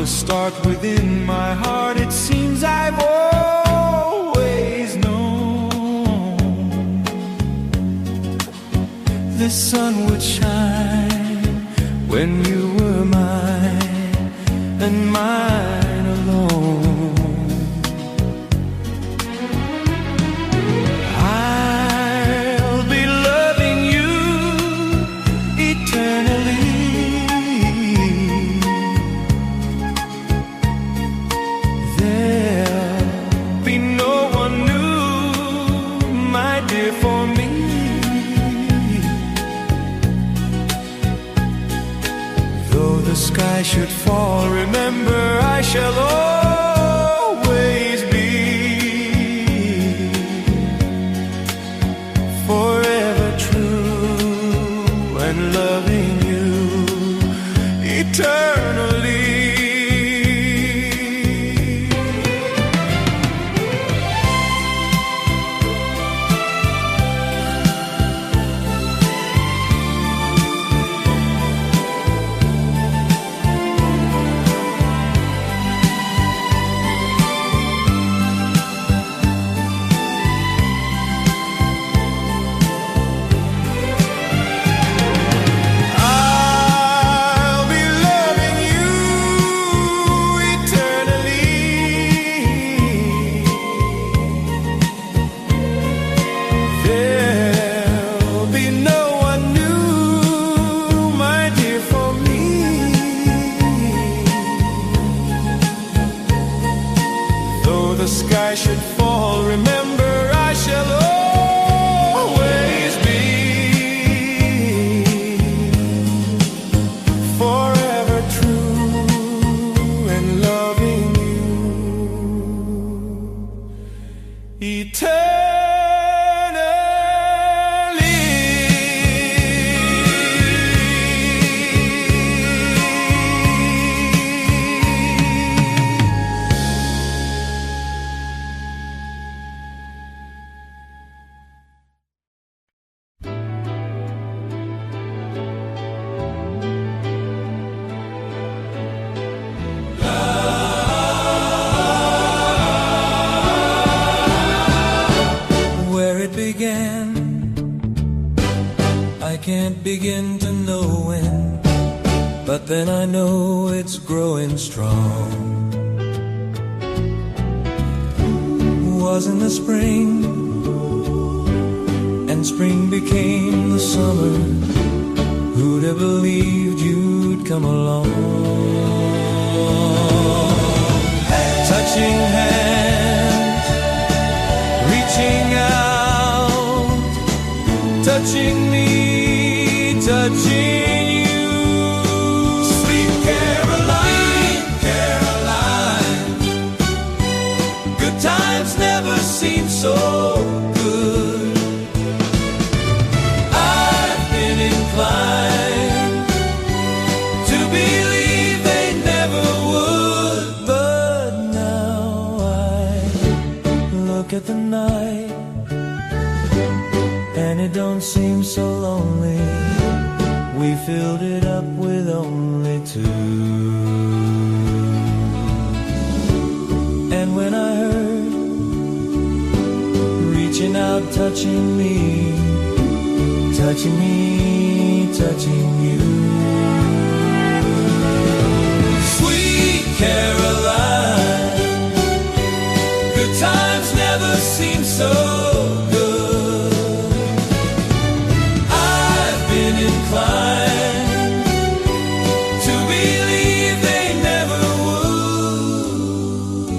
start within my heart. It seems I've always known the sun would shine when you were mine and mine alone. I'll be loving you eternally. There'll be no one new, my dear, for me. Though the sky should fall, remember I shall always be forever true and loving you eternally. The sky should fall, remember I shall always be forever true and loving you eternally. I can't begin to know when, but then I know it's growing strong. Was in the spring, and spring became the summer. Who'd have believed you'd come along? Touching hands, reaching out, touching me, touching you. Sweet Caroline, Caroline, good times never seem so good. I've been inclined to believe they never would, but now I look at the night and it don't seem so lonely. We filled it up with only two. And when I heard reaching out, touching me, touching me, touching you. Sweet Caroline, good times never seem so good. I've been inclined to believe they never would.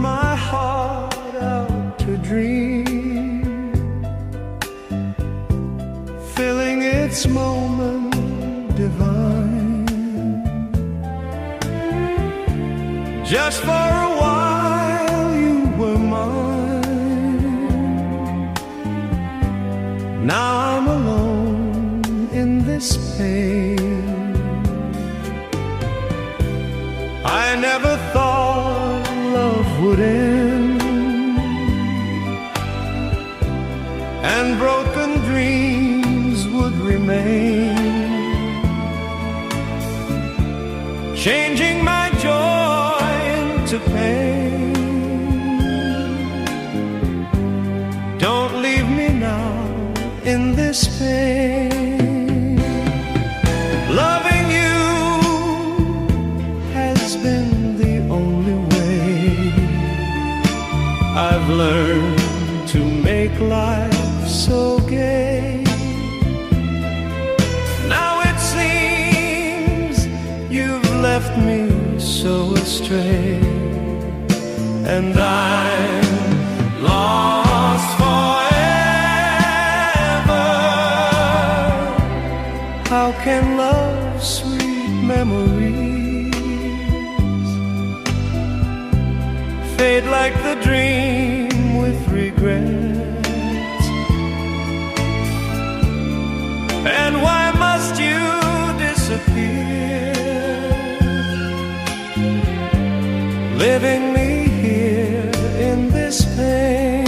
my heart out to dream, filling its moment divine. Just for a while you were mine. Now I'm alone in this pain. I never thought love would end, and broken dreams would remain, changing my joy into pain. Don't leave me now in this pain. Loving you has been the only way I've learned to make life so gay. Now it seems you've left me so astray, and I'm lost forever. How can love's sweet memories fade like the dream with regret? And why must you disappear, leaving me here in this pain?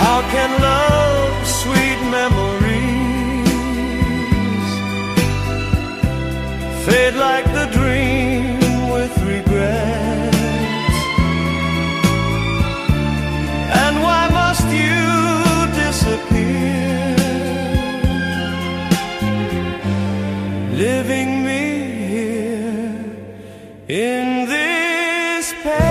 How can love's sweet memories fade like the dream with regret? And why must you disappear, leaving me here in this pain?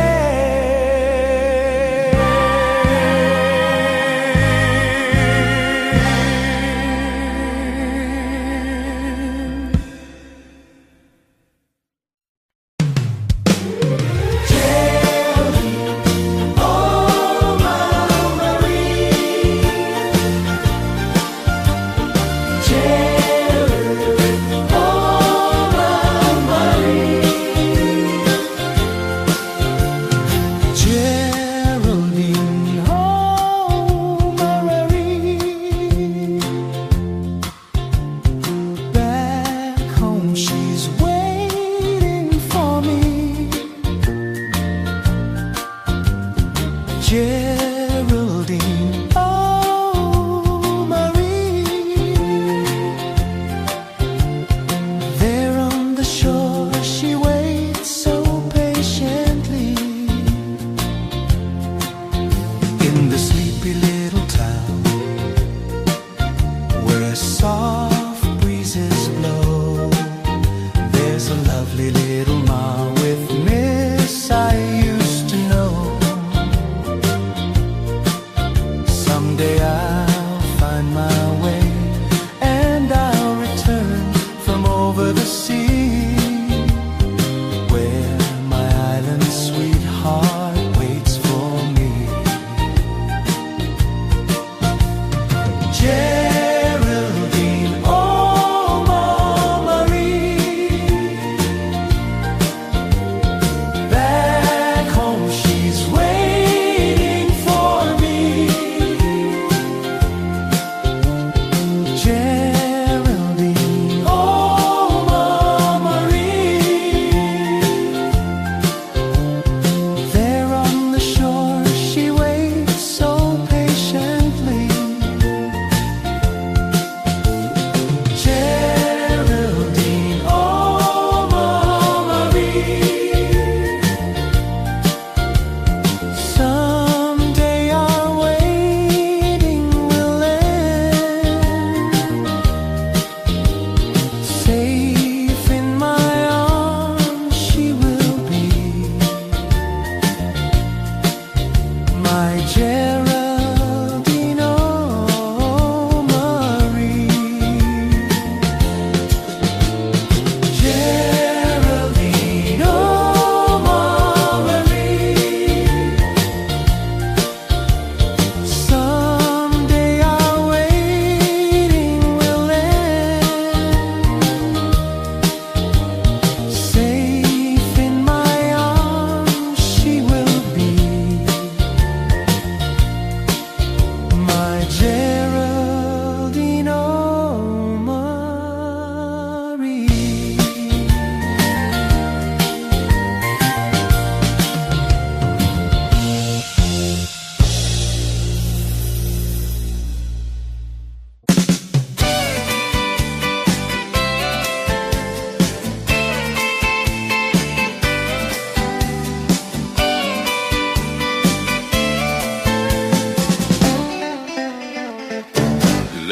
Geraldine, oh Marie, there on the shore she waits so patiently, in the sleepy little town where soft breezes blow. There's a lovely little ma with Miss I used to know.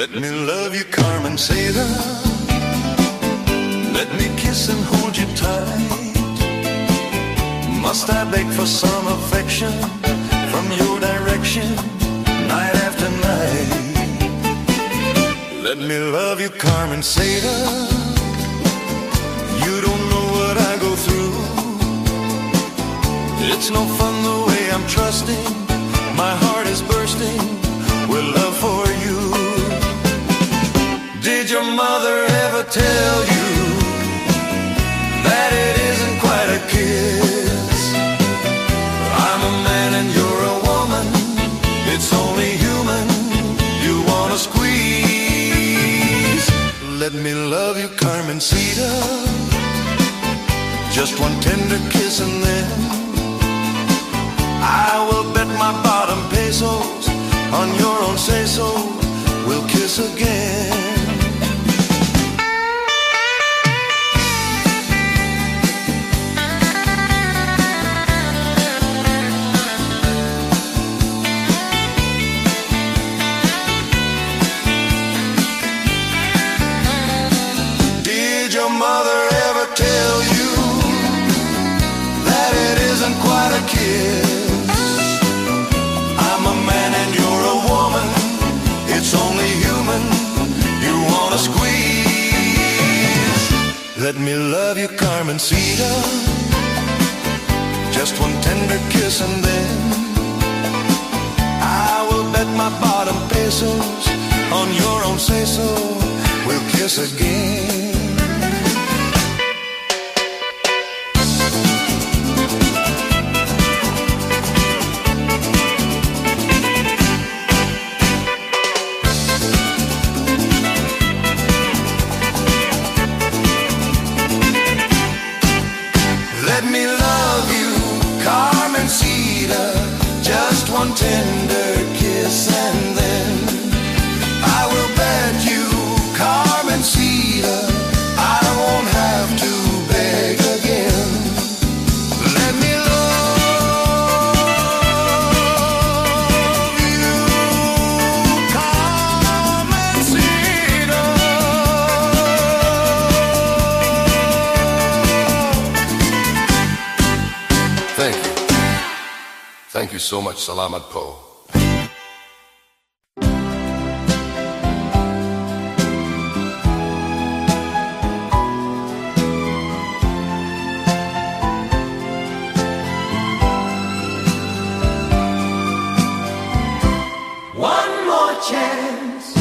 Let me love you, Carmen Seda. Let me kiss and hold you tight. Must I beg for some affection from your direction, night after night? Let me love you, Carmen Seda. You don't know what I go through. It's no fun the way I'm trusting. My heart is bursting with love for you. Did your mother ever tell you that it isn't quite a kiss? I'm a man and you're a woman. It's only human. You wanna squeeze. Let me love you, Carmencita. Just one tender kiss and then I will bet my bottom pesos on your own say-so. We'll kiss again. Did your mother ever tell you that it isn't quite a kiss? I'm a man and you're a woman. It's only human. You wanna squeeze. Let me love you, Carmencita. Just one tender kiss and then I will bet my bottom pesos on your own say-so. We'll kiss again. Let me love you, Carmencita. Just one tender kiss and then I will bet you, Carmencita, I won't have to beg again. Let me love you, Carmencita. Thank you. Thank you so much, Salamat po. One more chance,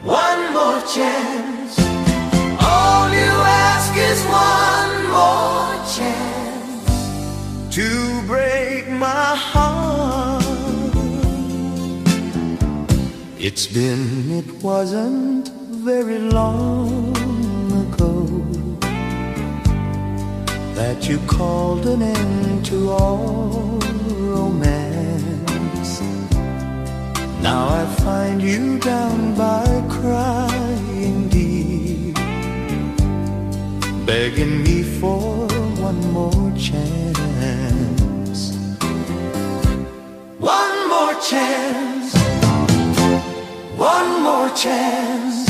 one more chance. All you ask is one more chance to break my heart. It wasn't very long ago that you called an end to all romance. Now I find you down by crying deep, begging me for one more chance. One more chance, one more chance.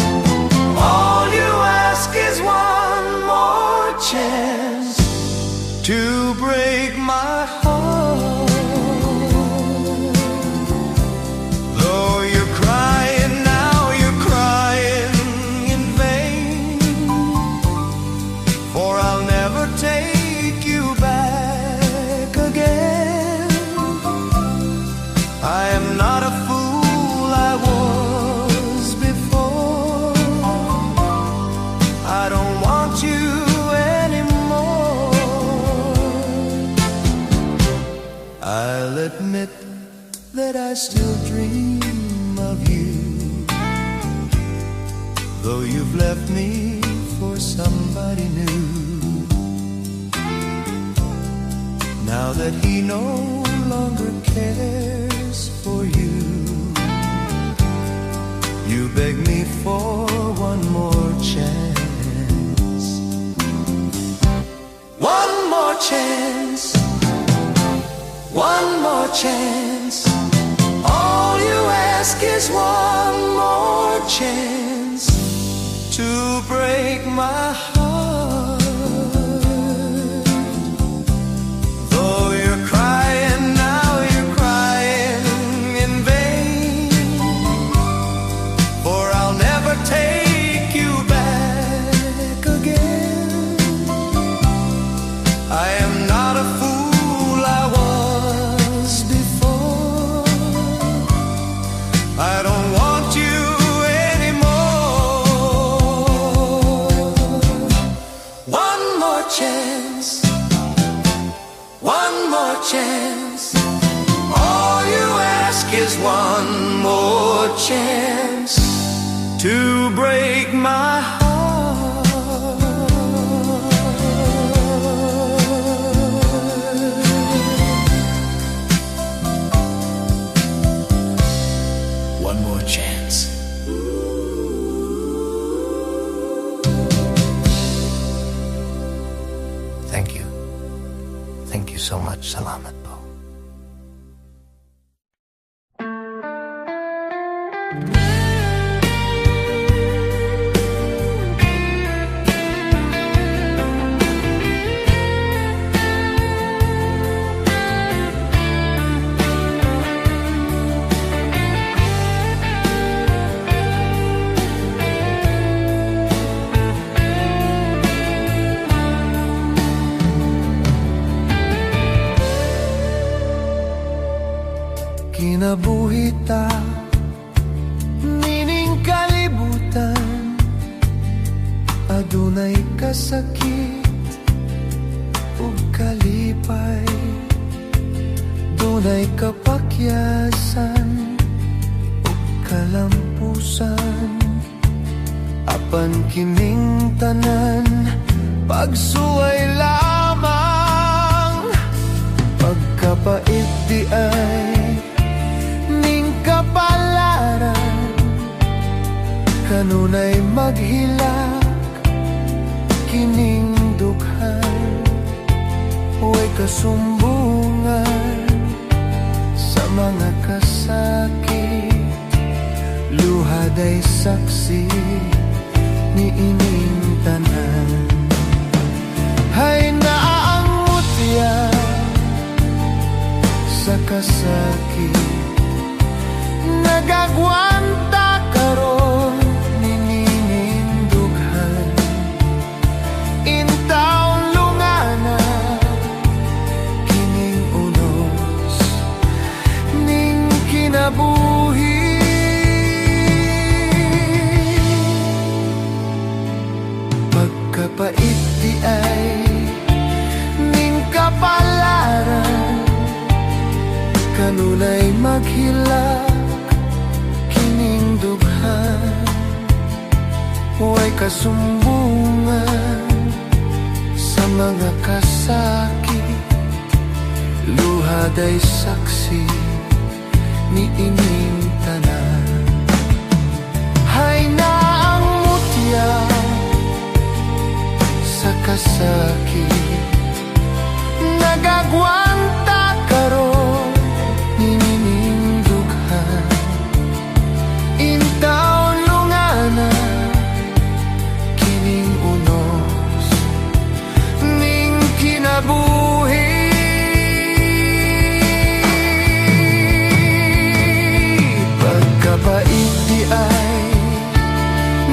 All you ask is one more chance to break my heart. Though you're crying now, you're crying in vain, for I'll never take you back again. I am not a fool I was before. I don't want you anymore. I'll admit that I still dream of you, though you've left me for somebody new. Now that he no longer cares for you, you beg me for one more chance. one more chance, one more chance. All you ask is one more chance to break my heart. Though you're crying now, you're crying in vain, for I'll never take you back again. I am not a fool I was before. I don't want you anymore. One more chance, one more chance. All you ask is one more chance to break my heart. One more chance. Thank you. Thank you so much. Salamat po. Kinabuhita, nining kalibutan, adunay kasakit ug kalipay, dunay kapakyasan ug kalampusan. Apan kining tanan pagsuway lamang, pagkapait di ay kapalaran, kanunay maghilak kining dughan, huwag kasumbungan sa mga kasakit, luhaday saksi ni ining tanan. Hay naaangutya sa kasakit, nagagwanta karon nining dughan, intaong lungana kining unos ning kinabuhi. Pagkapait di ay ning kapalaran, kanunay maghilak kining dughan, huwag kasumbungan sa mga kasakit, luhaday saksi ni ining tanan. Hay naang mutya sa kasakit, nagagwanta karon nining dughan, intaon lungana kining unos ning kinabuhi. Pagkapait di ay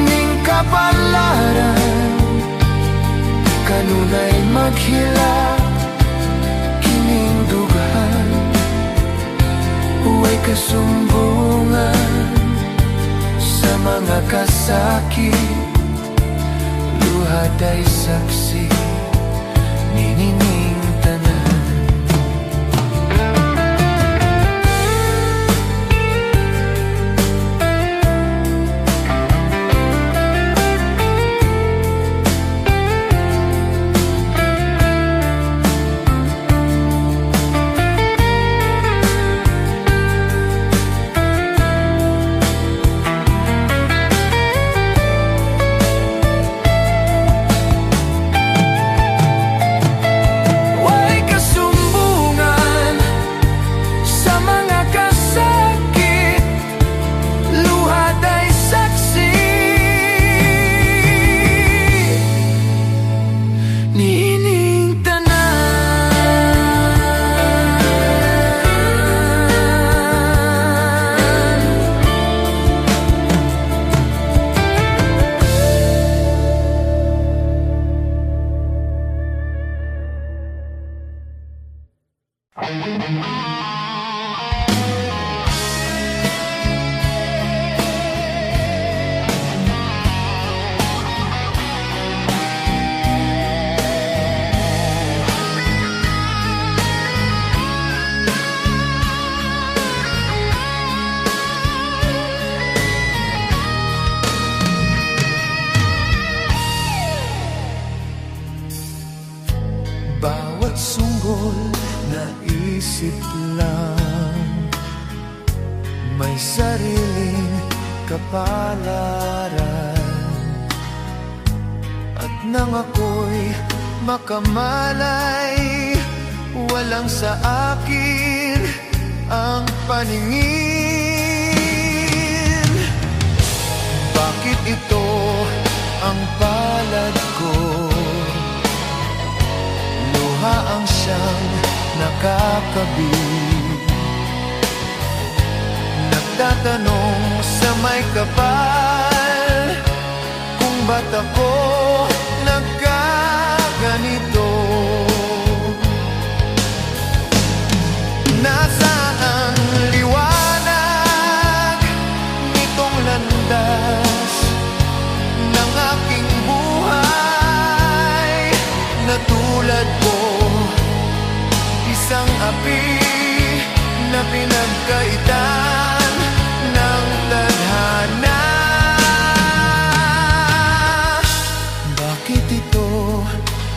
ning kapalaran, kanunay maghilak kining dughan, huwag kasumbungan sa mga kasakit, luhaday saksi ni nining tanan. isip lang, may sariling kapalaran. At nang ako'y makamalay, walang sa akin ang paningin. Bakit ito ang palad ko? Luha ang siyang nakakabig. Nagtatanong sa may kapal, kung ba't ako nagkaganito? Nasaan ang liwanag nitong landas ng aking buhay? Na tulad ko, isang api na pinagkaitan ng tadhana. Bakit ito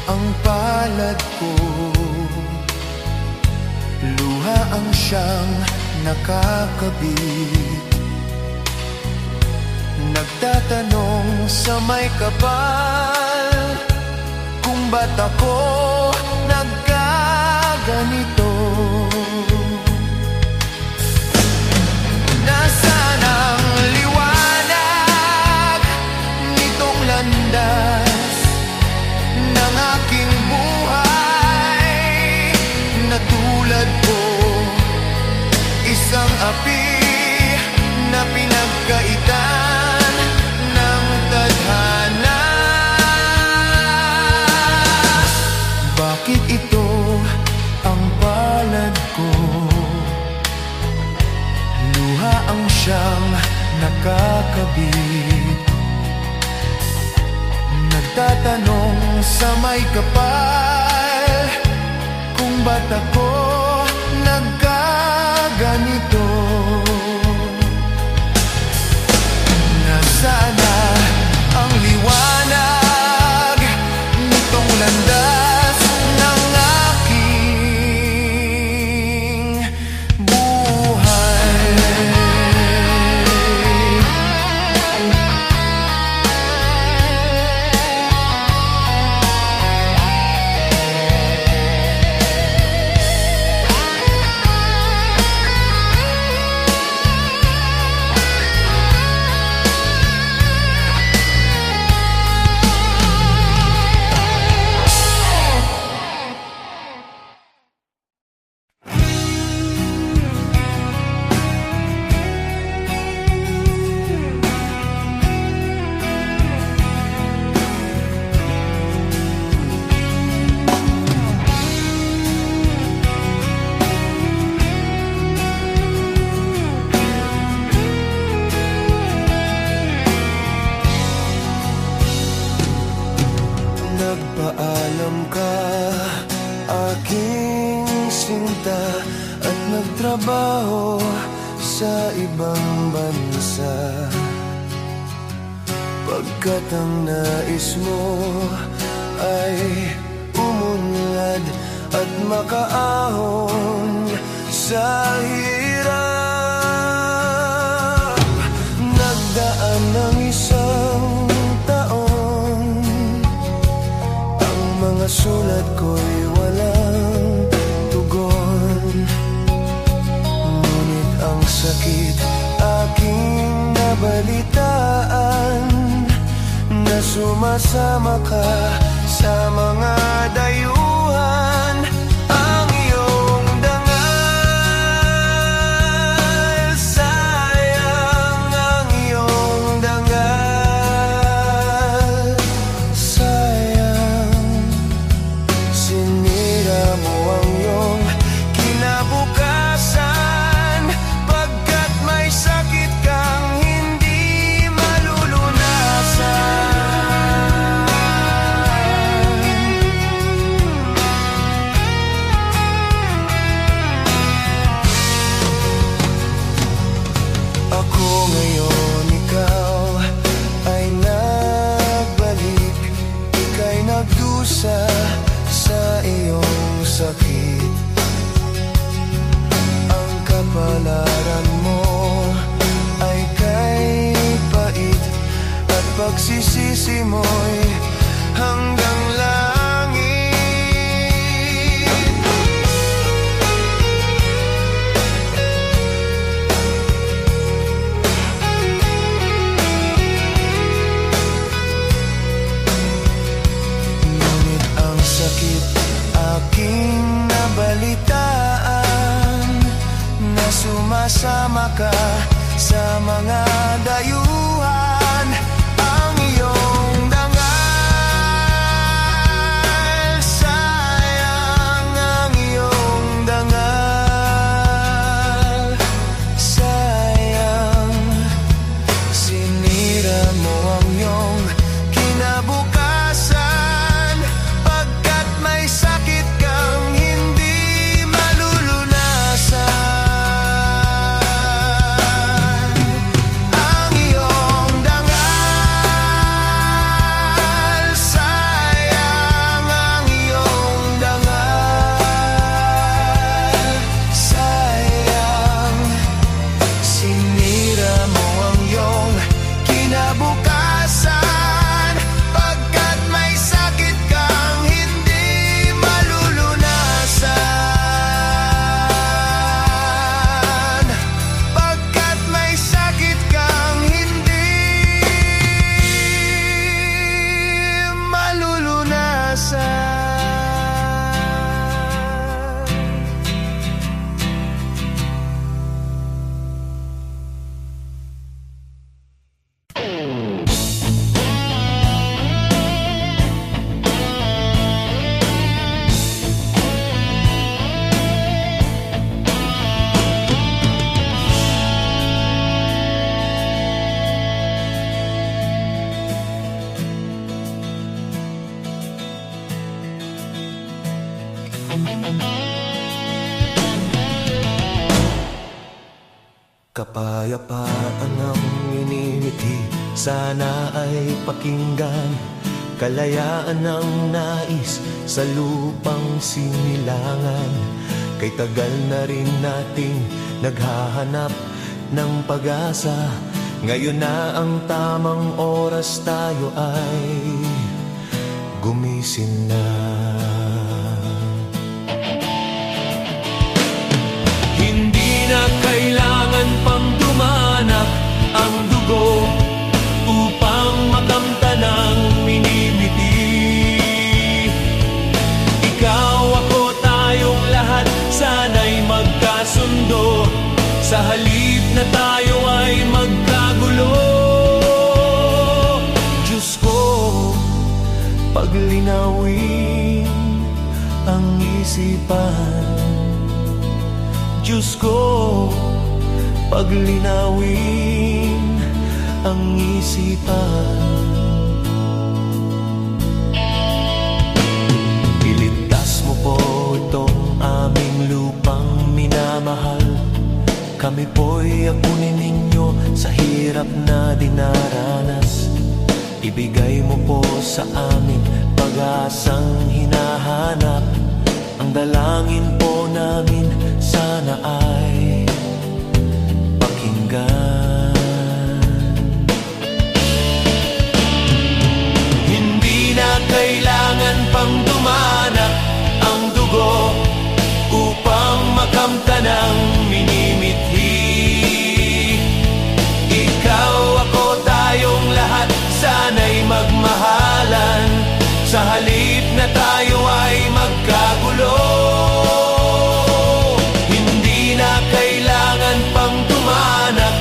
ang palad ko? Luha ang siyang nakakabit. Nagtatanong sa may kapal, kung ba't ako nagkaganito? Nasaan ang liwanag nitong landas ng aking buhay? Na tulad ko, isang api na pinagkaitan ng tadhana. Bakit ito ang palad ko? Luha ang siyang nakakabit. Nagtatanong sa may kapal, kung ba't ako nagkaganito? Nasaan na ang liwanag nitong landas ng aking buhay? Nagpaalam ka, aking sinta, at nagtrabaho sa ibang bansa. Pagkat ang nais mo ay umunlad at makaahon sa hirap. Nagdaan ng isang taon, ang mga sulat ko'y walang tugon. Ngunit ang sakit aking nabalitaan, na sumasama ka sa mga dayuhan. Ang iyong dangal, sayang ang iyong dangal. Sayang, sinira mo ang iyong kinabukasan, pagkat may sakit kang hindi malulunasan. Ako ngayon, ikaw ay nagbalik, ika'y nagdusa sa iyong sakit. kapalaran mo ay kay pait at pagsisisi mo'y hanggang langit. Ngunit ang sakit aking nabalitaan na sumasama ka sa mga dayuhan. Ang iyong dangal, sayang ang iyong dangal, sayang. Sinira mo ang iyong kinabukasan pagkat may sakit kang hindi malulunasan. Ang iyong dangal, sayang ang iyong dangal, sayang. Sinira mo ang iyong kinabukasan pagkat may sakit kang hindi malulunasan, pagkat may sakit kang hindi malulunasan. Kapayapaan ang minimiti, sana ay pakinggan. Kalayaan ang nais sa lupang sinilangan. Kay tagal na rin nating naghahanap ng pag-asa. Ngayon na ang tamang oras, tayo ay gumising na. Hindi na kailangan pang dumanak ang dugo upang makamtan ang minimiti. Ikaw, ako, tayong lahat sana'y magkasundo. Sa halip na tayo ay magkagulo. Diyos ko, paglinawin ang isipan. Diyos ko, paglinawin ang isipan. Iligtas mo po itong aming lupang minamahal. Kami po'y akunin ninyo sa hirap na dinaranas. Ibigay mo po sa amin pag-asang hinahanap. Ang dalangin po namin sana ay pakinggan. Hindi na kailangan pang dumanak ang dugo upang makamtan ang minimithi. Ikaw, ako, tayong lahat sana'y magmahalan. Sa halip na tayo ay magkagulo. Hindi na kailangan pang dumanak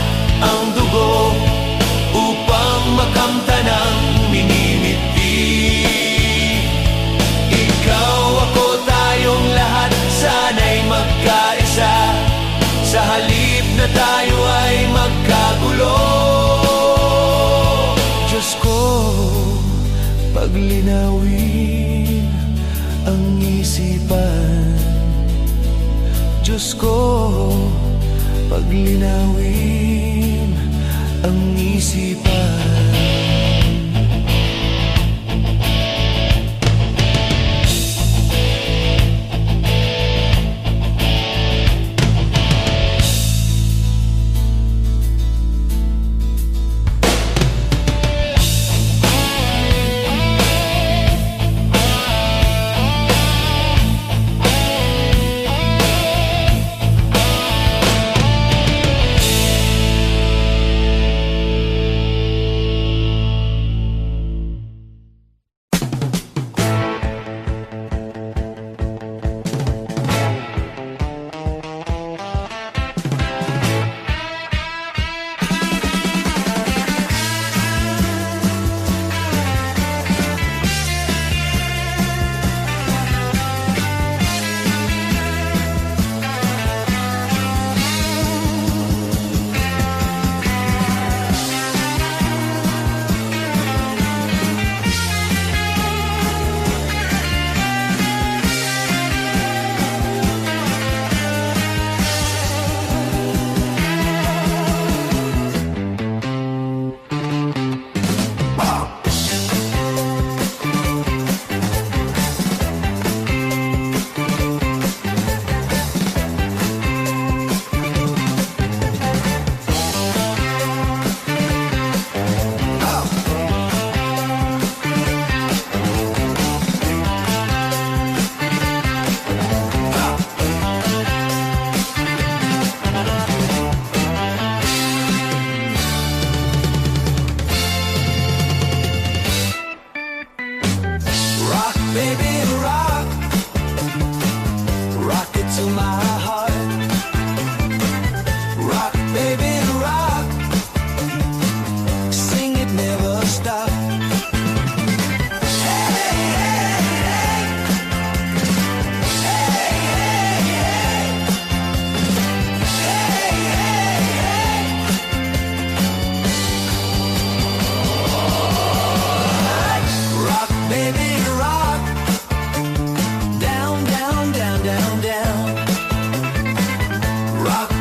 ang dugo upang makamtan ang minimithi. Ikaw, ako, tayong lahat sana'y magkaisa. Sa halip na tayo ay magkagulo. Diyos ko, paglinawin ang isipan. Diyos ko, paglinawin ang isipan.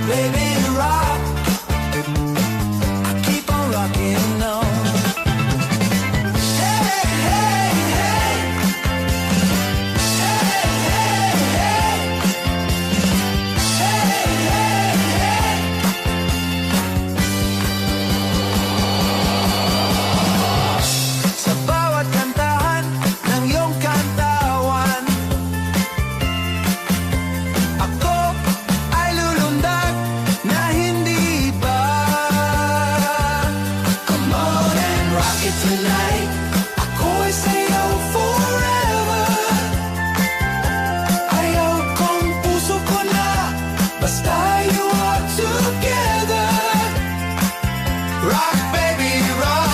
baby, rock. I keep on rocking on. Hey, hey, hey. Hey, hey, hey. Hey, hey, hey. Sa bawat kantahan ng iyong kantawan, ako ay lulundag na hindi ba. Come on and rock it tonight. Ako ay sayaw forever. Ayaw kong puso ko na, basta you are together. Rock, baby, rock.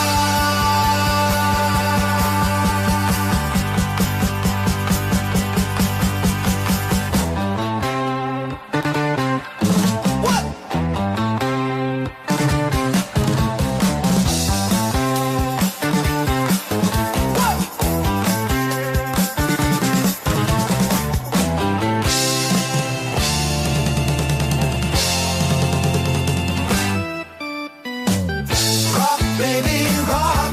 What? Rock, baby, rock.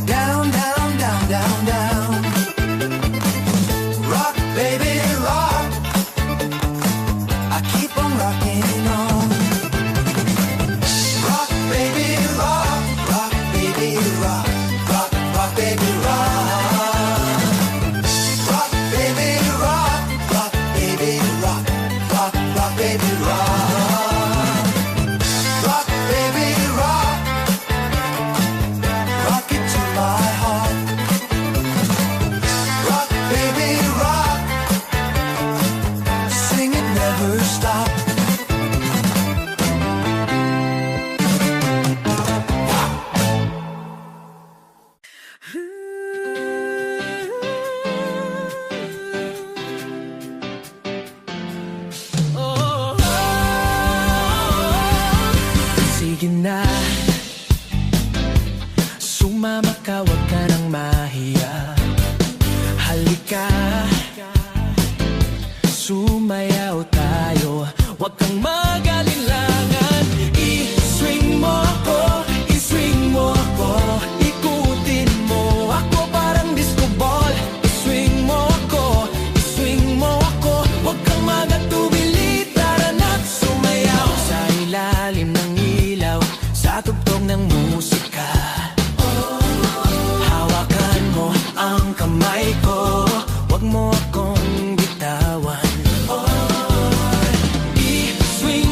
Down, down, down, down, down. Rock, baby, rock. I keep on rocking on. Rock, baby, rock. Rock, baby, rock. Rock, rock, baby, rock. Rock, baby, rock. Rock, baby, rock. Rock, rock, baby, rock. Rock, baby, rock. Rock it to my heart. Rock, baby, rock. Sing it, never stop. Sige na, sumama ka, wag ka nang mahiya. Halika, sumayaw tayo, wag kang mag-alinlangan. I-swing mo ako, i-swing mo ako, ikutin mo ako parang disco ball. I-swing mo ako, i-swing mo ako, wag kang magatubili, tara na't sumayaw. Sa ilalim ng ilaw, sa tugtog ng musika, hawakan mo ang kamay ko, wag mo akong bitawan. I-swing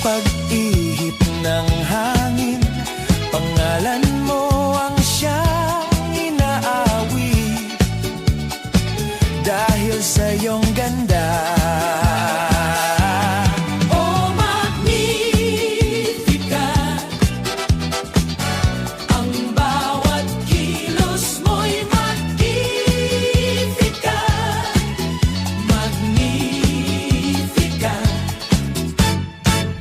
pag-ihip ng hangin, pangalan mo ang siyang inaawit dahil sa iyong ganda. Oh, magnifica, ang bawat kilos mo'y magnifica. Magnifica,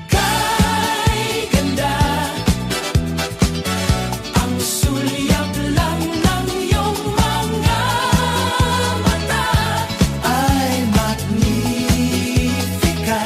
kay ganda, ang sulyap lang ng iyong mga mata ay magnifica.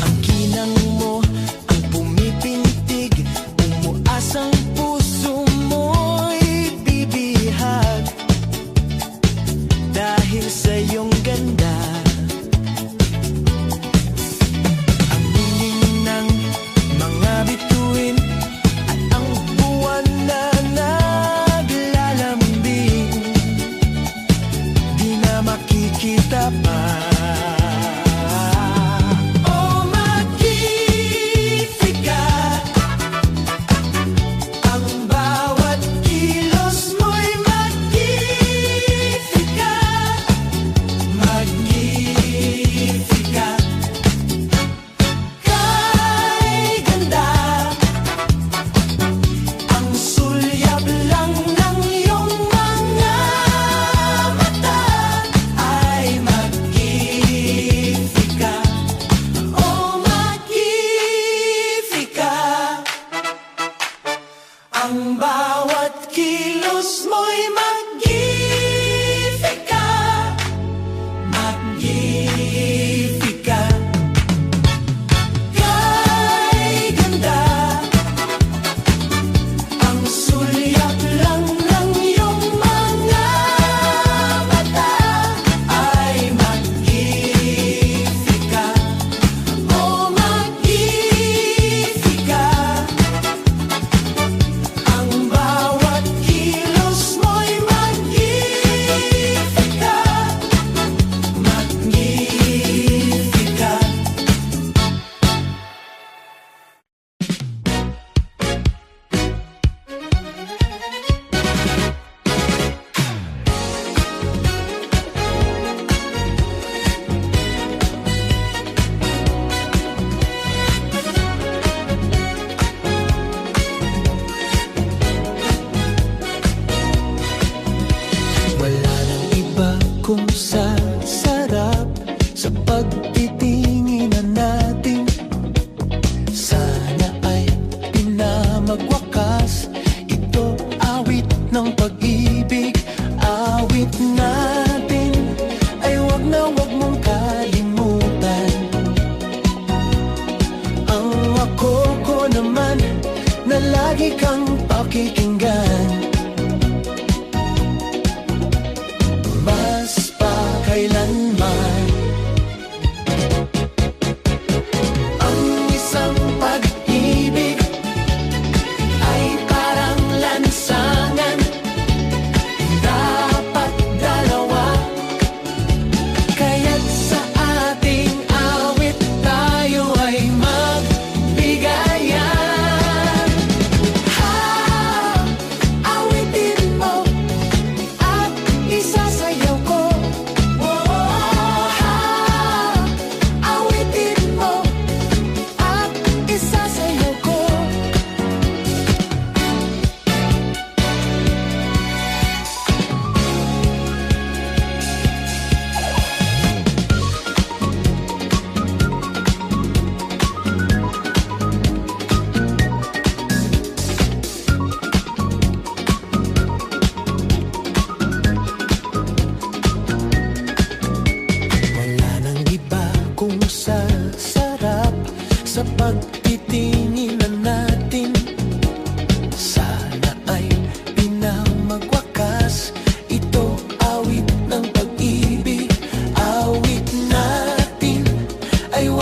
Ang kinang mo ang pumipintig, umuas ang puso mo'y bibihag dahil sa iyong ganda. Ang hiling ng mga bituin at ang buwan na naglalambing, di na makikita pa. Oh, magnifica, ang bawat kilos mo'y magnifica. Magnifica, kay ganda, ang sulyap lang ng iyong mga mata ay magnifica.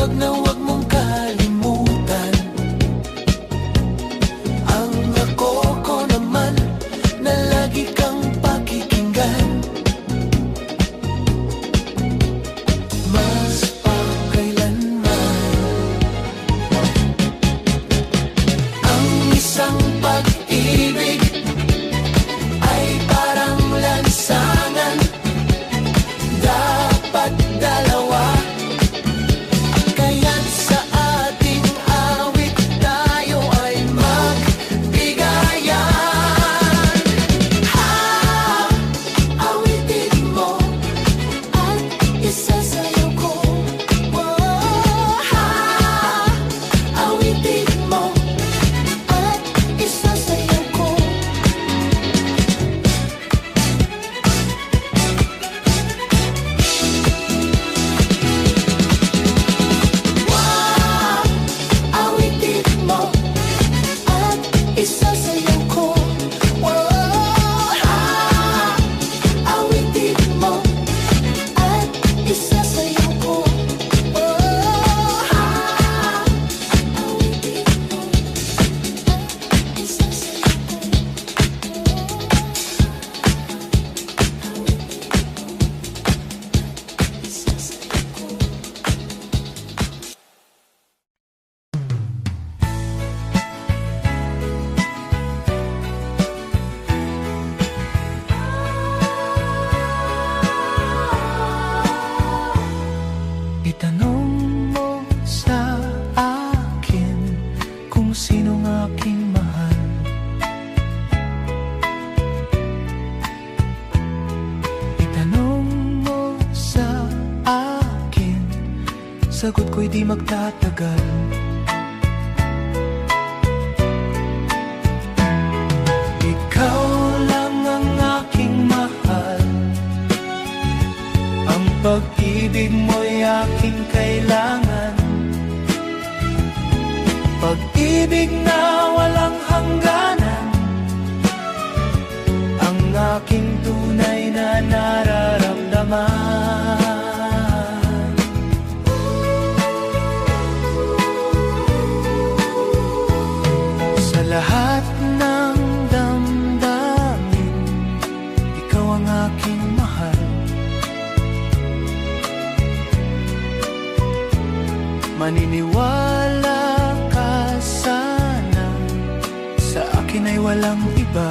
wag na wag mong kalimutan ang ako ko naman na lagi kang pakikinggan. Mas pagkailanman ang isang pag-ibig ay parang lansangan, dapat dalawa. Kaya't sa ating awit tayo ay magbigayan. Awitin mo at isasayaw ko. Awitin mo at isasayaw ko. Awitin mo at isasayaw ko. Awitin mo at isasayaw ko. Awitin mo at isasayaw ko. Itanong mo sa akin kung sinong aking mahal. Itanong mo sa akin, sagot ko'y di magtatagal. Ikaw lang ang aking mahal, ang pag-ibig mo'y aking kailangan. Pag-ibig na walang hangganan, ang aking tunay na nararamdaman. Sa lahat ng damdamin, ikaw ang aking mahal. Maniniwala ka sana, sa akin ay walang iba.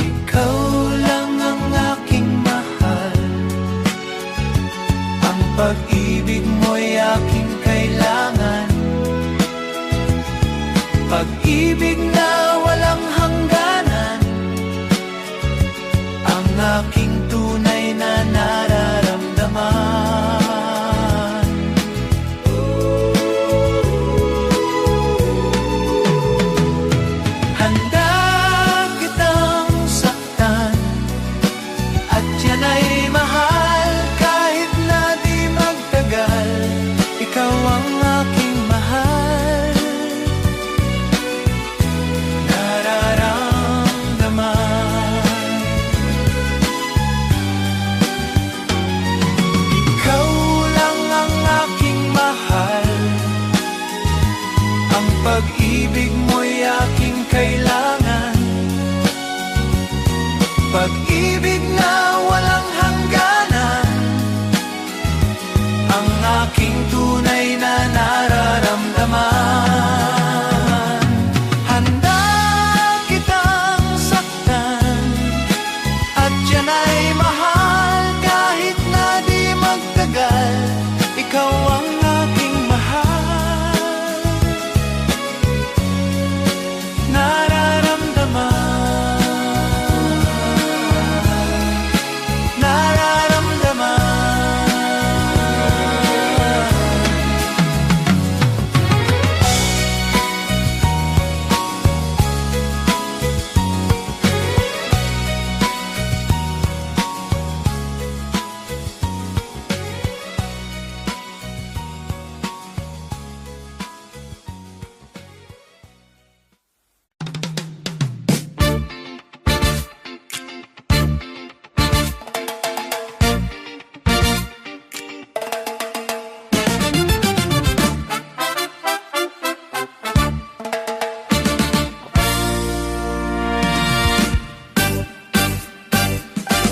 Ikaw lang ang aking mahal, ang pag-ibig mo'y aking kailangan. Pag-ibig na walang hangganan, ang aking tunay na nararamdaman. Handa kitang saktan at yan ay mahal, kahit na di magtagal. Ikaw ang aking mahal, nararamdaman.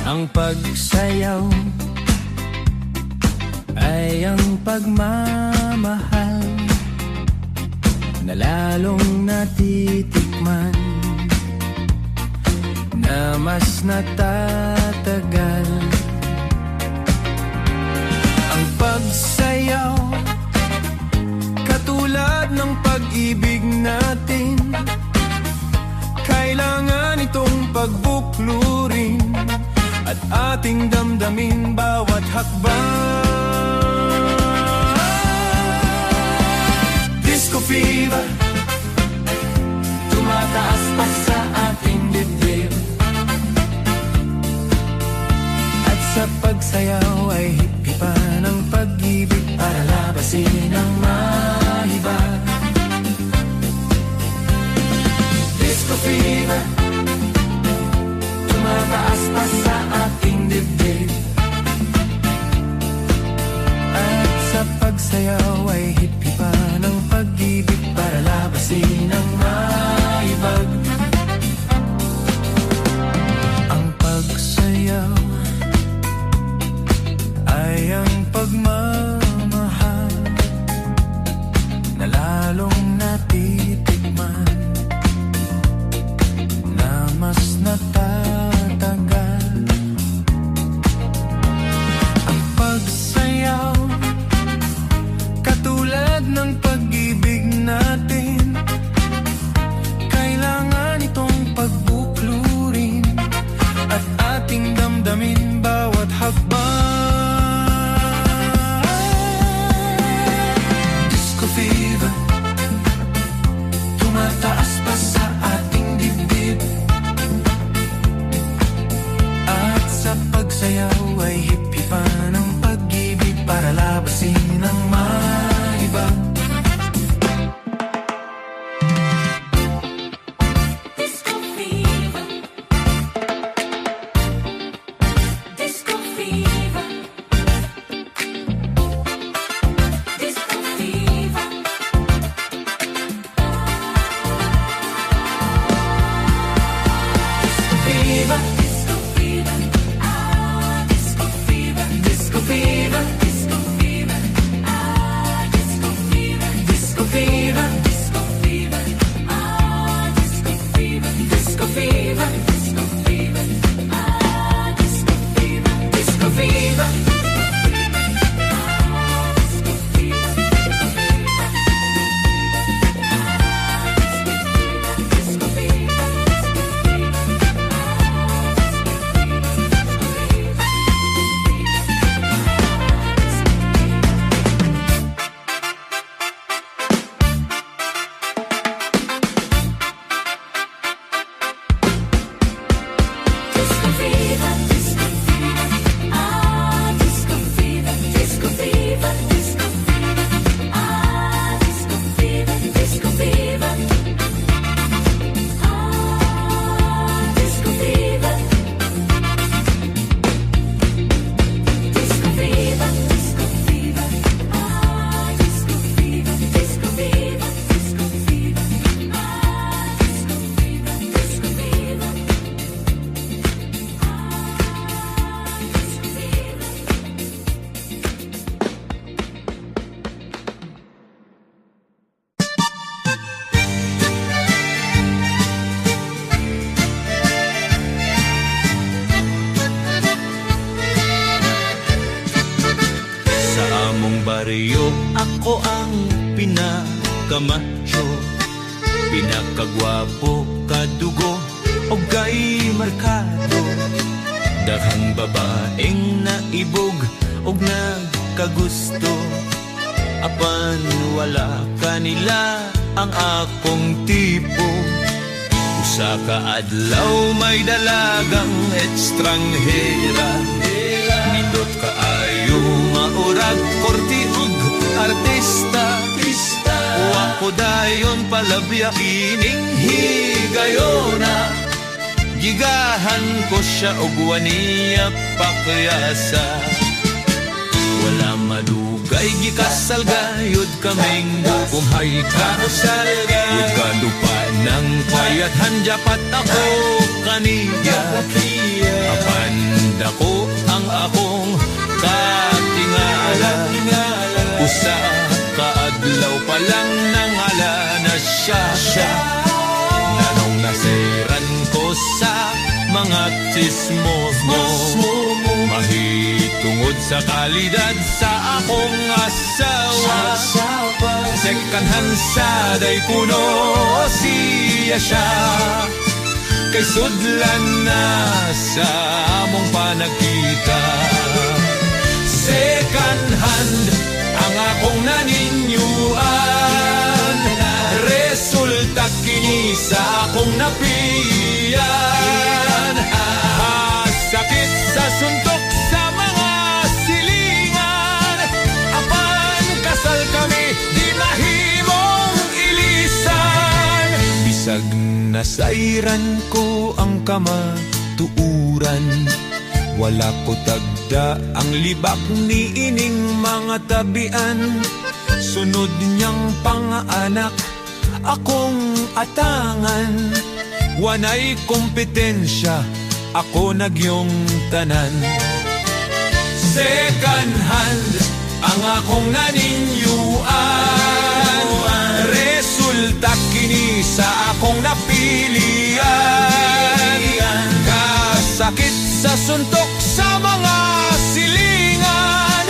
Ang pagsayaw ay ang pagmamahal na lalong natitikman, na mas natatagal. Ang pagsayaw, katulad ng pag-ibig natin, kailangan itong pagbuklurin at ating damdamin bawat hakbang. Disco fever, tumataas pa sa ating dibdib, at sa pagsayaw ay hipa ng pag-ibig para labasin ang mahibag. Disco fever, tumataas pa sa ating dibdib, at sa pagsayaw ay hipa ng pag-ibig para labasin ang mahibag. Ang pagsayaw ay ang pagmamahal na lalong natitikman, na mas natatagal. Ang pagsayaw, katulad ng pag-ibig natin, kailangan itong pagbuklurin at ating damdamin bawat hakbang. Disco fever, tumataas pa sa ating dibdib, at sa pagsayaw ay hipi pa ng pag-ibig para labasin ang mahibag. Disco fever, disco fever, disco fever. Fever, disco fever, disco fever, disco fever, disco fever, disco fever, disco fever, disco fever, disco fever, disco fever, disco fever, disco fever, disco fever. baryo, ako ang pinakamacho, pinakagwapo, kadugo, o gay markado. Daghang babaeng naibog og nagkagusto, apan wala kanila ang akong tipo. Usa ka adlaw may dalagang estranghera, nindot kaayo nga urag korte ug artista. Wa ko dayon palabya kining higayona, gigahan ko siya og waniya pakyasa. wala madugay gikasal gayud kaming kumhay karusal gayud kadupa ng payat hanjapat ako kaniya apan dako ang akong katingala usa kaadlaw pa lang nangala na siya nanong nasiran ko sa mga tsismos mo mahitungod sa kalidad sa akong asawa second hand sa day kuno siya siya kay sudlan na sa among panagkita second hand ang akong naninyuan resulta kini sa akong napilian sakit sa suntok sa mga silingan apan kasal kami di mahimong ilisan bisag nasairan ko ang kamatuuran wala ko tagda ang libak ni ining mga tabian sunod niyang pangaanak akong atangan wanay kompetensya ako nagyong tanan second hand ang akong naninyuan resulta kini sa akong napilian kasakit sa suntok sa mga silingan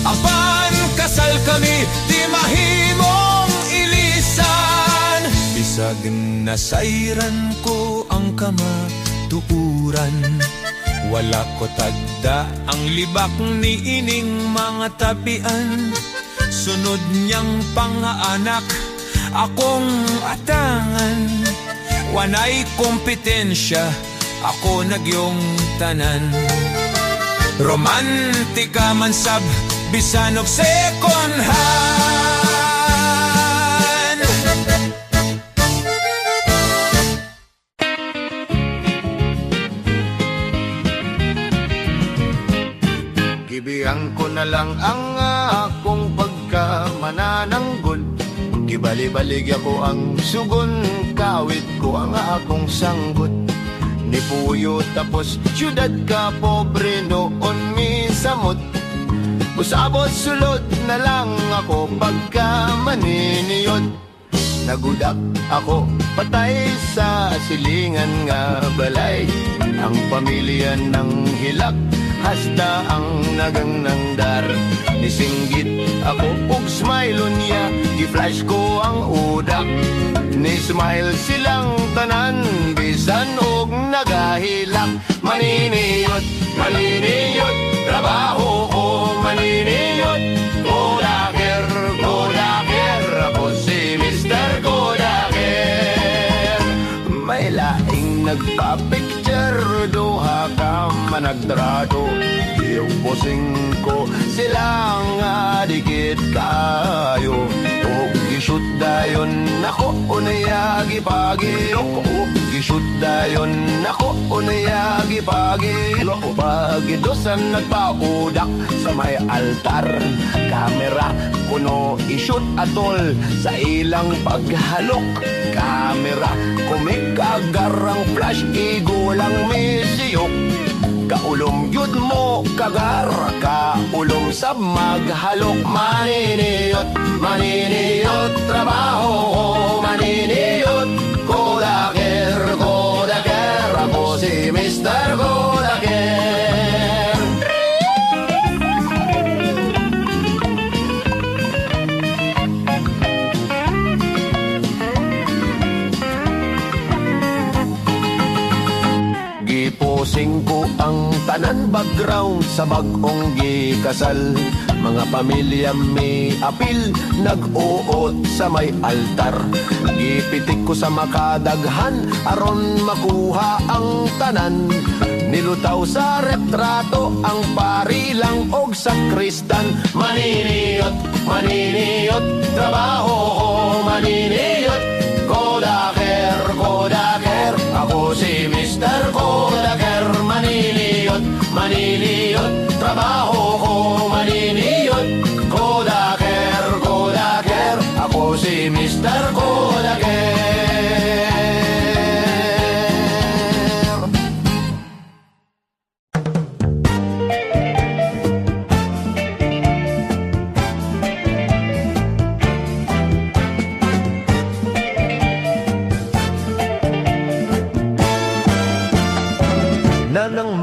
apan kasal kami di mahimong ilisan bisag nasairan ko ang kamatuuran wala ko tagda ang libak ni ining mga tabian sunod niyang pangaanak akong atangan wanay kompetensya ako nagyong tanan romantika man sab bisan og second hand gibihan ko na lang ang akong pagkamanananggol gibali-balig ako ang sugon kawit ko ang akong sanggot ni puyo tapos syudad ka pobre noon mi samot usabot sulod na lang ako pagka maniniyot nagudak ako patay sa silingan nga balay ang pamilya ng hilak hasta ang nagang nangdar nisinggit ako ug smile niya gi-flash ko ang udak ni smile silang tanan bisan og nagahilak maniniyot maniniyot trabaho ko maniniyot Godaker Godaker ako si Mr. Godaker may laing nagpa-picture duha ka managdrado yung posing ko silang adikit kayo og gishoot dayon nako unayagi pagilok og gishoot dayon nako unayagi pagilok pagidosan nagpaudak sa may altar kamera kuno ishoot atol sa ilang paghalok kamera kumikagarang flash igulang misiyok kaulom yun mo kagar kaulom sa maghalok maniniyot maniniyot trabaho maniniyot Godaker Godaker ako si Mr. Godaker giposing ko ang tanan background sa bag-ong gikasal mga pamilya may apil nag-uot sa may altar gipitik ko sa makadaghan aron makuha ang tanan nilutaw sa retrato ang pari lang og sakristan maniniyot maniniyot trabaho maniniyot Godaker Godaker ako si Mr. Godaker maniniyot maniniyot trabaho ko maniniyot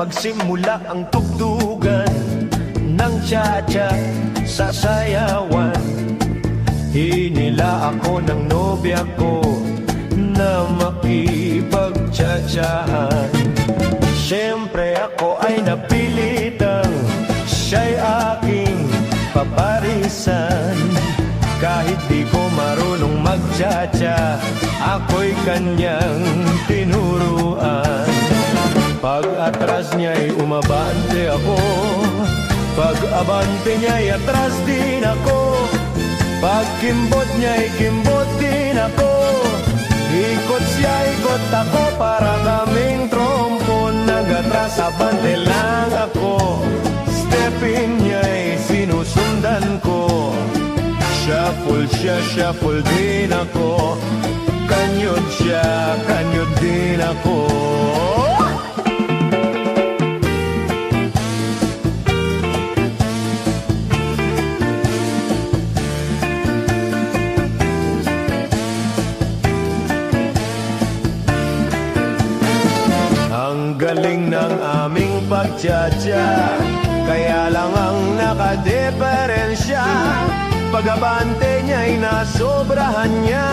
magsimula ang tugtugan ng cha-cha sa sayawan. Hinila ako ng nobya ko na makipag-cha-chahan. Siyempre ako ay napilitang siya'y aking paparisan. Kahit di ko marunong mag-cha-cha, ako'y kanyang tinuruan. Pag atras niya'y umabante ako, pag abante niya'y atras din ako, pag kimbot niya'y kimbot din ako, ikot siya, ikot ako, para kaming trompo. Nag-atras abante lang ako, stepin niya'y sinusundan ko. Shuffle siya, shuffle din ako, kanyod siya, kanyod din ako. Ang galing ng aming pagtsatsa, kaya lang ang nakadeferensya. Pag-abante niya'y nasobrahan niya,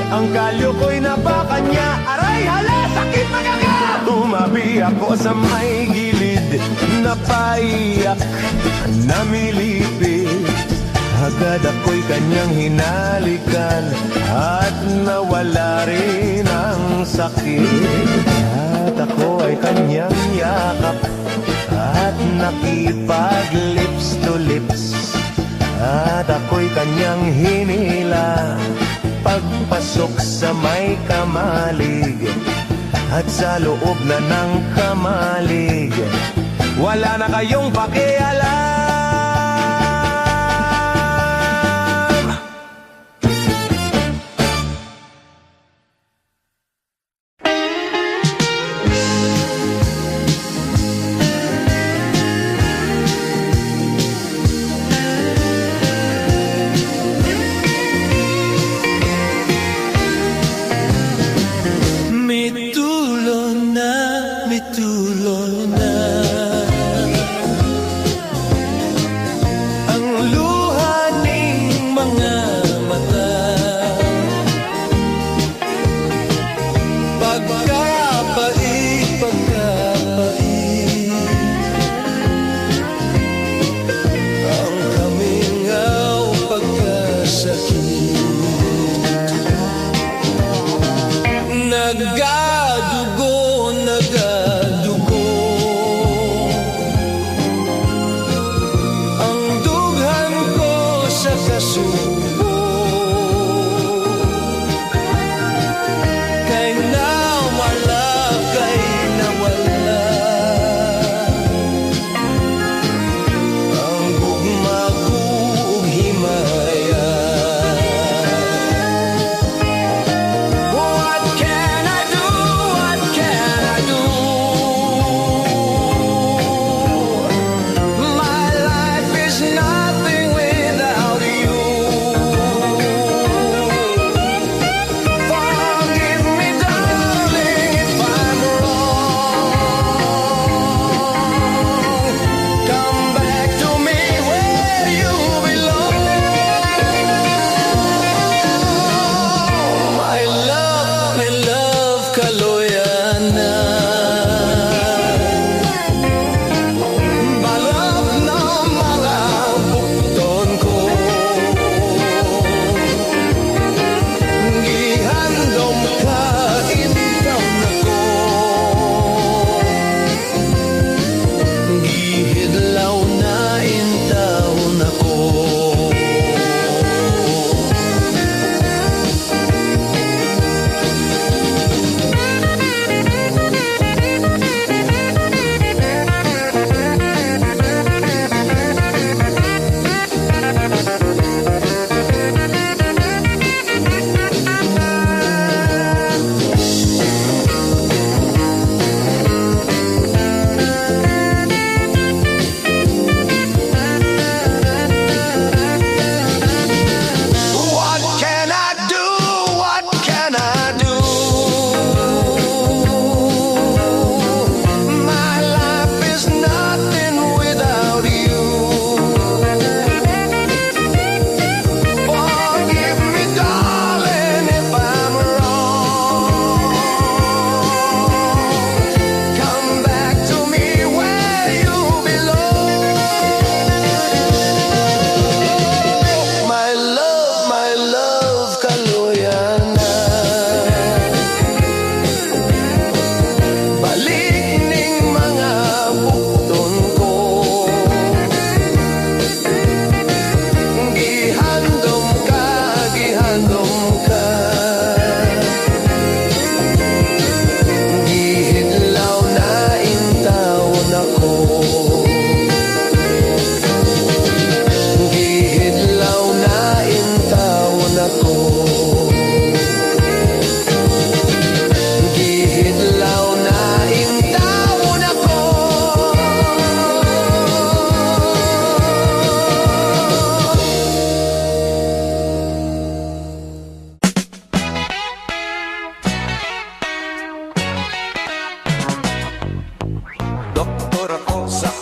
ang kalyo ko'y napakan niya. Aray, hala, sakit magaga! Tumabi ako sa may gilid, napaiyak, namilipit. Agad ako'y kanyang hinalikan, at nawala rin ang sakit. At ako ay kanyang yakap, at nakipag-lips to lips. At ako'y kanyang hinila, pagpasok sa may kamalig, at sa loob na ng kamalig, wala na kayong pakialam.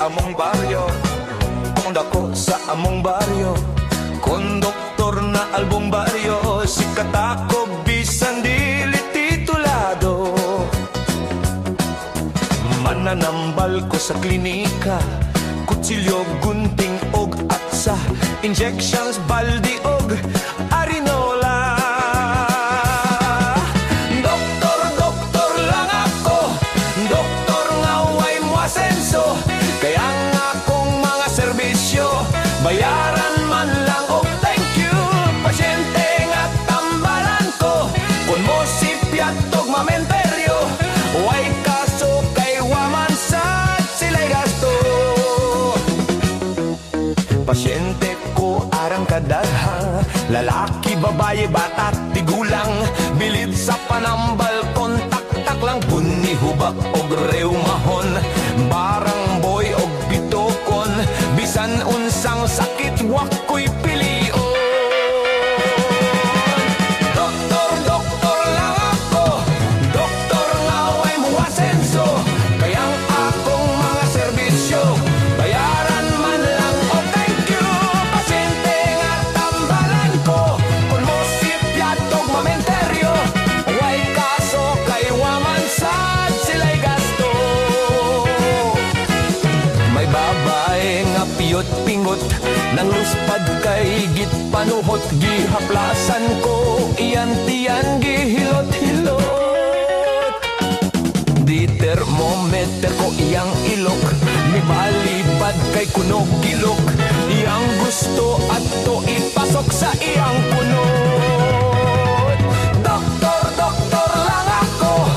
among baryo. Kung dako sa among baryo, konduktor na albong baryo, sikat ako bisan dili titulado. Mananambal ko sa klinika, kutsilyo, gunting og atsa, injections, baldi og arinola. Doktor, doktor lang ako, doktor nga way mo asenso, kaya nga akong mga serbisyo bayaran man lang og thank you. Pasyente nga tambalan ko, kun mo si piatog mamenteryo, way kaso kay waman sad sila'y gasto. Pasyente ko arang kadalha, lalaki, babae, bata, tigulang, bilid sa panambal, kontak-tak lang, bunni, hubak og reumahon, barang boy og bitokon, bisan unsang sakit wako'y pilion. Doktor, doktor lang ako, doktor nga way mo asenso, kayang akong mga serbisyo bayaran man lang o thank you. Pasyente nga tambalan ko, kung mo si piatog mamenteryo, way kaso kay waman sad sila'y gasto. May babae nga piyot pingot, nang luspad kay git panuhot, gihaplasan ko iyan tiyan gihilot-hilot. Di termometer ko iyang ilok, mibalibad kay kunog gilok, iyang gusto ato ipasok sa iyang punot. Doktor, doktor lang ako,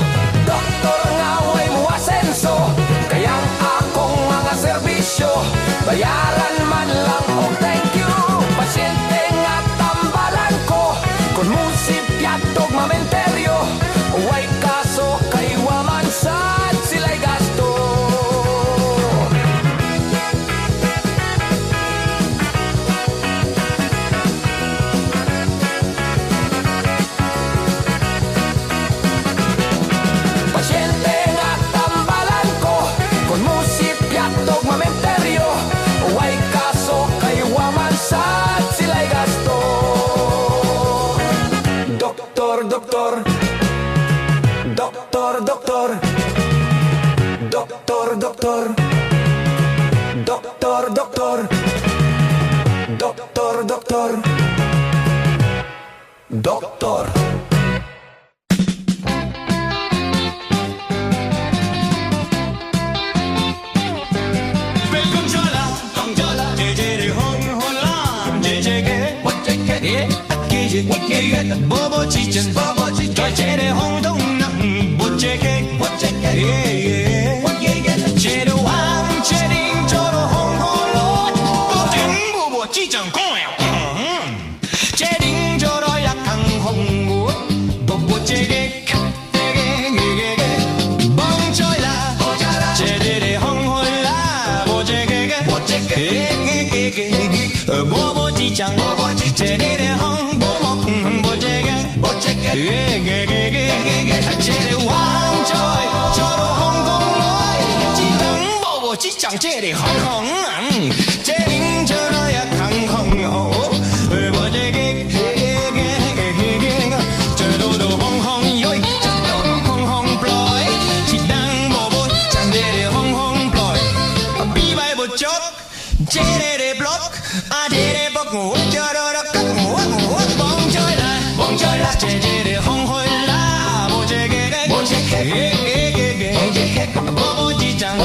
doktor nga way mo asenso, kayang akong mga serbisyo bayaran man lang o thank you. Pasyente nga tambalan ko, kung musip yatog mamenteryo, way kaso kay waman sad sila'y gasto. Pasyente nga tambalan ko, kung musip yatog mamenteryo, way kaso kay waman sad sila'y gasto. Doktor, doktor, doktor, doktor, doktor, doktor, doktor, doktor, doktor, doktor, doktor. Bobo chicken, 제대 홍동남 보제게, 제대 왕 제링 저로 홍홀로 보증 보보 지정 공양, 제링 저로 약한 홍구 보보제게, 멍쳐라 제대 홍홀라 보제게, 보보 지정 제대 홍 제대 왕조이 저로 홍콩로이 지당 보고 지장 제대 홍콩 제링 저로 약한 홍호 보제게 저도도 홍홍 요이 저도도 홍홍 플로이 지당 보고 지장 제대 홍홍 플로이 비바이 보쪽 제대 블록 아 제대 먹고 저러러 깎고 멍절라 제제대 홍홀라 보제게 보보지장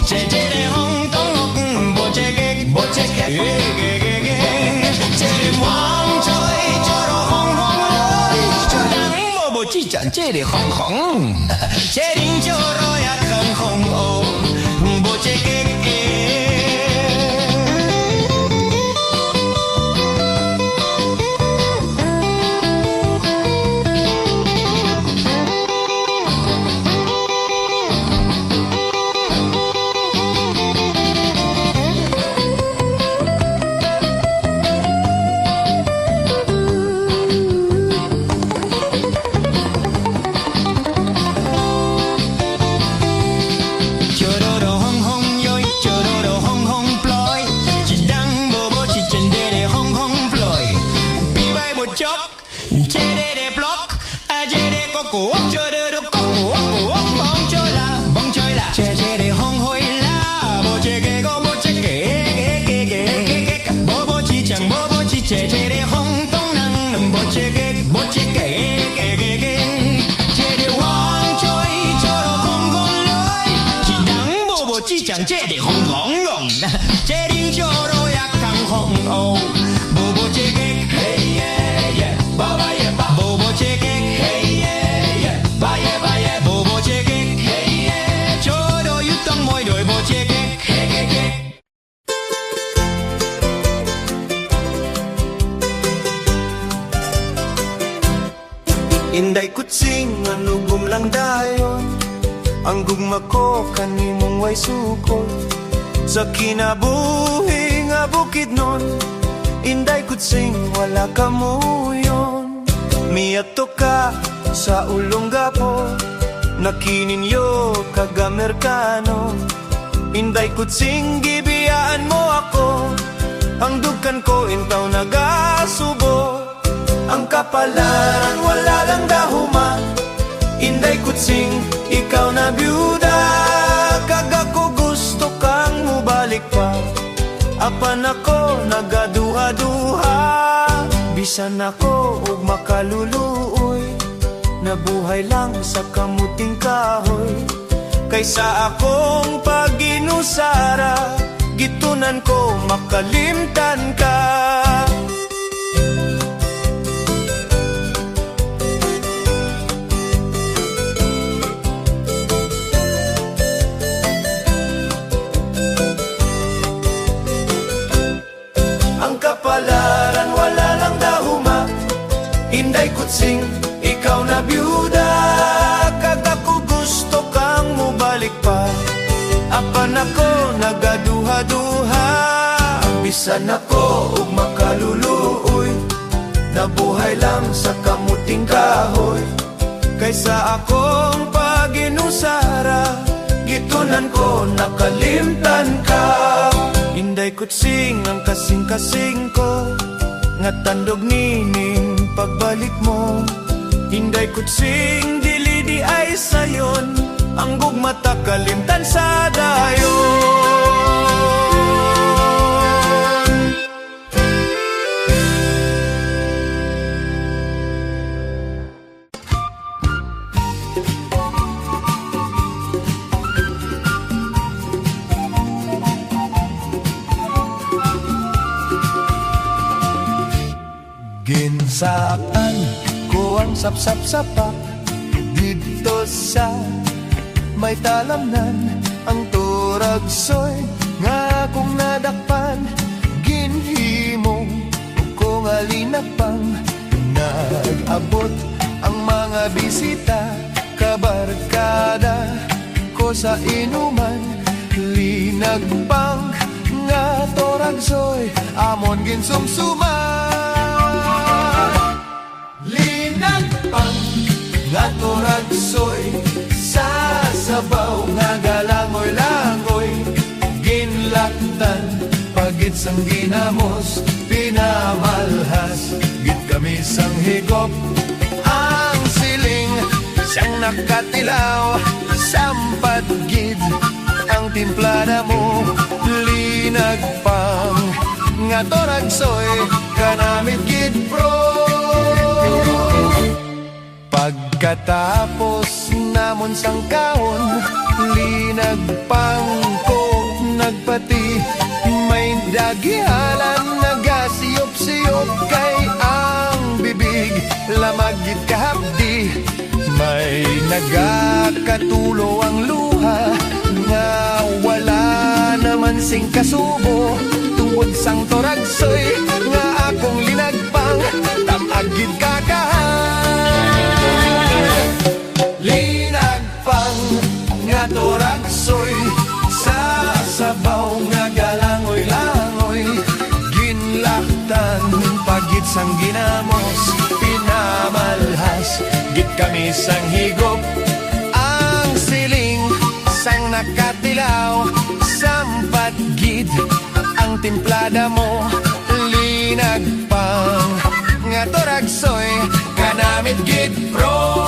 제제대 홍동 보제게 제대 왕조이 저로 홍홍로이 저랑 보보지장 제대 홍홍 제링 저로 약한 홍호 보제게 Cherin choro yakang hong oh. Bobo chekek, hey yeah yeah, baba yeah ba. Bobo chekek, hey yeah yeah, ba yeah ba yeah. Bobo chekek, hey yeah, choro yutang moy doi bo chekek, hey hey hey. Inday kutsing anugum lang dayon, ang gugma ko kanimong way sukol. Sa kinabuhi nga bukid nun, inday kutsing wala ka muyon. Miato ka sa ulong gapo, nakininyo kagamerkano. Inday kutsing gibiyaan mo ako, ang dugkan ko intaw nagasubo. Ang kapalaran wala lang dahuma, inday kutsing ikaw na byuda. Kagako gusto kang mubalik pa, apan ako nagaduha-duha. Bisan ako ug makaluluoy, nabuhay lang sa kamuting kahoy. Kaysa akong paginusara, gitunan ko makalimtan ka. Kapalaran wala lang dahuma, inday kutsing ikaw na byuda. Kagako gusto kang mubalik pa, apan ako nagaduha-duha. Bisan ako ug makaluluoy, nabuhay lang sa kamuting kahoy. Kaysa akong paginusara, gitunan ko nakalimtan ka. Inday kutsing ang kasing-kasing ko, nga tandog nining pagbalik mo. Inday kutsing dili di ay sayon, ang gugmata kalimtan sa dayon. Ginsaan ko ang sapsap-sapak dito sa may talamnan. Ang turagsoy nga kung nadakpan, ginhimo ko nga linapang. Nag-abot ang mga bisita, kabarkada ko sa inuman. Linagpang nga turagsoy, amon ginsumsuman. Linagpang nga turagsoy, sa sabaw nga galangoy-langoy. Ginlaktan pagit sang ginamos, pinamalhas git kami sang higop. Ang siling siyang nakatilaw, sampat gid ang timplada mo. Linagpang nga turagsoy, kanamit gid pro. Pagkatapos namon sang kaon, linagpang ko nagpati. May dagihalan nagasiyop-siyop, kay ang bibig lamagit kahapdi. May nagakatulo ang luha, nga wala naman sing kasubo. Tungod sang turagsoy nga akong linagpang, tamagid kakahan. Linagpang nga turagsoy, sa sabaw nga galangoy-langoy. Ginlaktan pagit sang ginamos, pinamalhas git kami sang higop. Ang siling sang nakatilaw, sampat gid ang timplada mo. Linagpang nga turagsoy, kanamit gid pro.